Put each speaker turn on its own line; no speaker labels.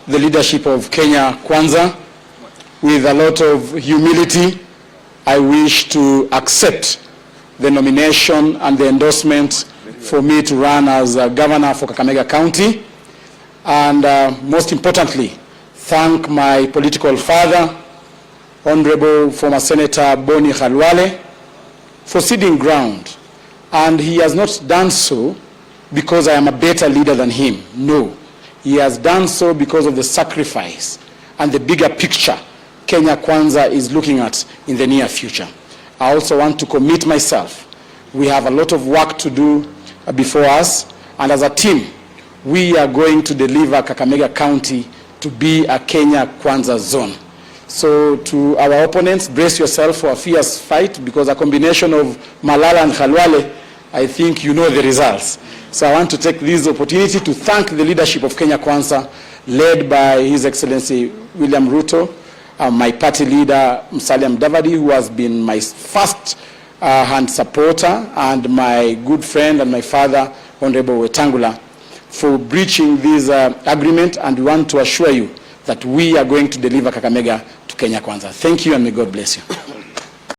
the leadership of Kenya Kwanza, with a lot of humility, I wish to accept the nomination and the endorsement for me to run as governor for Kakamega County, and most importantly, thank my political father, Honorable former Senator Boni Khalwale, for ceding ground. And he has not done so because I am a better leader than him. No, he has done so because of the sacrifice and the bigger picture Kenya Kwanza is looking at in the near future. I also want to commit myself. We have a lot of work to do before us, and as a team, we are going to deliver Kakamega County to be a Kenya Kwanza zone. So to our opponents, brace yourself for a fierce fight, because a combination of Malala and Khalwale, I think you know the results. So I want to take this opportunity to thank the leadership of Kenya Kwanza, led by His Excellency William Ruto, my party leader Musalia Mudavadi, who has been my first hand supporter, and my good friend and my father, Honorable Wetangula, for breaching this agreement, and we want to assure you that we are going to deliver Kakamega to Kenya Kwanza. Thank you, and may God bless you.